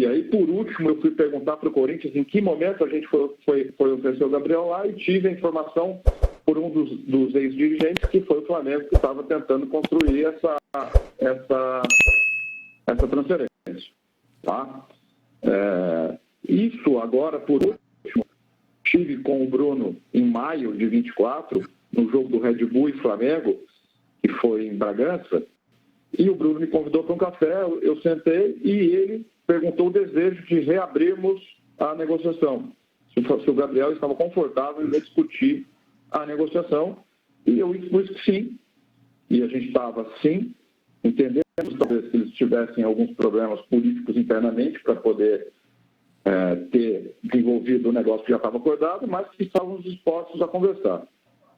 aí, por último, eu fui perguntar para o Corinthians em que momento a gente foi oferecer o Gabriel lá e tive a informação por um dos ex-dirigentes que foi o Flamengo que estava tentando construir essa transferência. Tá? Isso agora, por último, estive com o Bruno em maio de 24, no jogo do Red Bull e Flamengo, que foi em Bragança, e o Bruno me convidou para um café, eu sentei e ele perguntou o desejo de reabrirmos a negociação, se o Gabriel estava confortável em discutir a negociação, e eu expus que sim, e a gente estava sim, entendemos talvez que eles tivessem alguns problemas políticos internamente para poder ter desenvolvido o negócio que já estava acordado, mas que estávamos dispostos a conversar.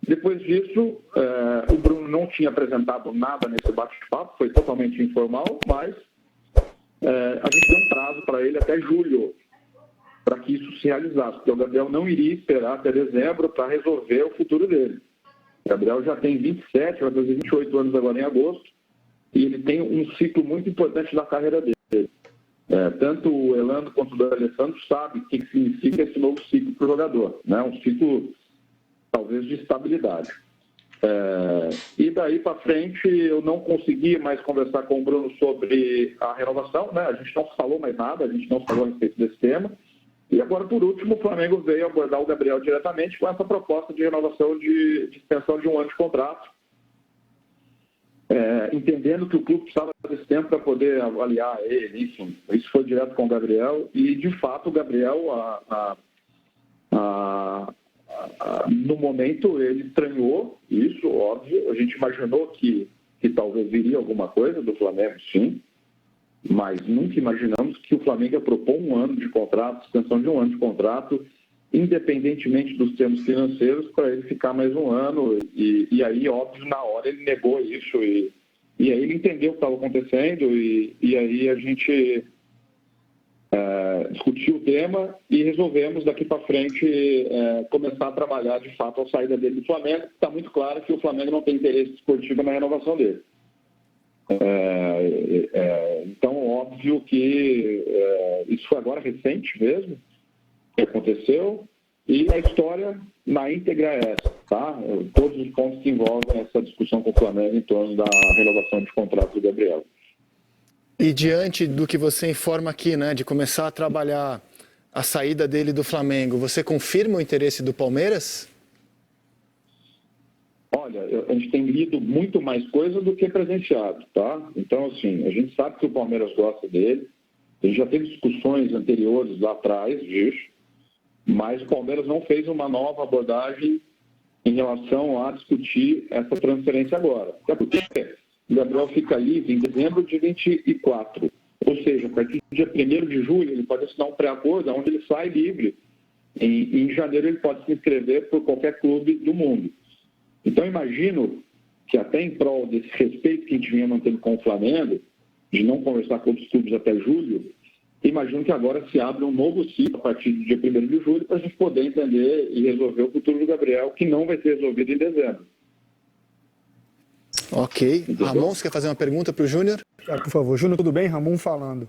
Depois disso, o Bruno não tinha apresentado nada nesse bate-papo, foi totalmente informal, mas a gente deu um prazo para ele até julho, para que isso se realizasse, porque o Gabriel não iria esperar até dezembro para resolver o futuro dele. O Gabriel já tem 27, vai fazer 28 anos agora em agosto, e ele tem um ciclo muito importante na carreira dele. Tanto o Elano quanto o Alessandro sabem o que significa esse novo ciclo para o jogador, né? Um ciclo talvez de estabilidade. E daí para frente eu não consegui mais conversar com o Bruno sobre a renovação, né? A gente não falou mais nada, a gente não falou a respeito desse tema. E agora, por último, o Flamengo veio abordar o Gabriel diretamente com essa proposta de renovação de extensão de 1 ano de contrato, entendendo que o clube precisava desse tempo para poder avaliar ele, enfim. Isso foi direto com o Gabriel e, de fato, o Gabriel, no momento, ele estranhou isso, óbvio. A gente imaginou que talvez viria alguma coisa do Flamengo, sim, mas nunca imaginamos que o Flamengo ia propor 1 ano de contrato, extensão de 1 ano de contrato, independentemente dos termos financeiros, para ele ficar mais 1 ano. E aí, óbvio, na hora ele negou isso e aí ele entendeu o que estava acontecendo e aí a gente discutiu o tema e resolvemos daqui para frente começar a trabalhar de fato a saída dele do Flamengo. Está muito claro que o Flamengo não tem interesse esportivo na renovação dele. Então, óbvio que isso foi agora recente mesmo, que aconteceu, e a história na íntegra é essa, tá? Todos os pontos que envolvem essa discussão com o Flamengo em torno da renovação de contrato do Gabriel. E diante do que você informa aqui, né, de começar a trabalhar a saída dele do Flamengo, você confirma o interesse do Palmeiras? Olha, a gente tem lido muito mais coisa do que presenciado, tá? Então, assim, a gente sabe que o Palmeiras gosta dele, a gente já teve discussões anteriores lá atrás disso, mas o Palmeiras não fez uma nova abordagem em relação a discutir essa transferência agora. Até porque o Gabriel fica livre em dezembro de 24, ou seja, a partir do dia 1º de julho ele pode assinar um pré-acordo onde ele sai livre. Em janeiro ele pode se inscrever por qualquer clube do mundo. Então, imagino que até em prol desse respeito que a gente vinha mantendo com o Flamengo, de não conversar com outros clubes até julho, imagino que agora se abre um novo ciclo a partir do dia 1º de julho para a gente poder entender e resolver o futuro do Gabriel, que não vai ser resolvido em dezembro. Ok. Entendeu? Ramon, você quer fazer uma pergunta para o Júnior? Por favor. Júnior, tudo bem? Ramon falando.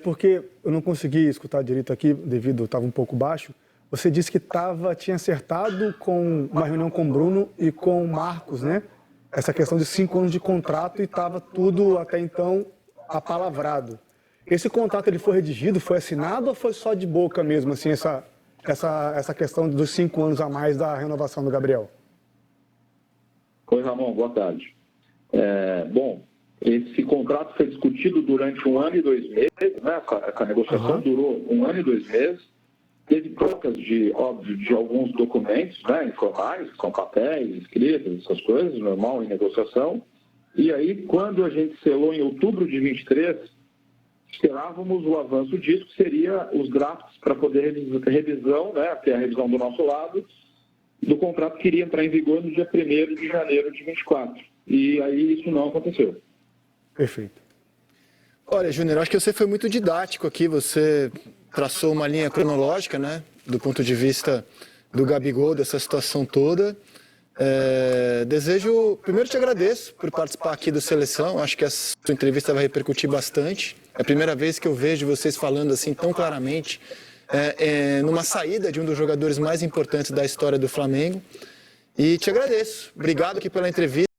Porque eu não consegui escutar direito aqui, devido, estava um pouco baixo. Você disse que tinha acertado com uma reunião com o Bruno e com o Marcos, né? Essa questão de 5 anos de contrato e estava tudo até então apalavrado. Esse contrato ele foi redigido, foi assinado ou foi só de boca mesmo, assim, essa questão dos 5 anos a mais da renovação do Gabriel? Oi, Ramon, boa tarde. Bom, esse contrato foi discutido durante 1 ano e 2 meses, né? Essa negociação durou 1 ano e 2 meses. Teve trocas de alguns documentos, né, informais, com papéis, escritos, essas coisas, normal em negociação. E aí, quando a gente selou em outubro de 23, esperávamos o avanço disso, que seria os drafts para poder revisão, né, que é a revisão do nosso lado, do contrato que iria entrar em vigor no dia 1º de janeiro de 24. E aí isso não aconteceu. Perfeito. Olha, Júnior, acho que você foi muito didático aqui, você traçou uma linha cronológica, né, do ponto de vista do Gabigol, dessa situação toda. Primeiro te agradeço por participar aqui do Seleção, acho que a sua entrevista vai repercutir bastante. É a primeira vez que eu vejo vocês falando assim tão claramente numa saída de um dos jogadores mais importantes da história do Flamengo. E te agradeço. Obrigado aqui pela entrevista.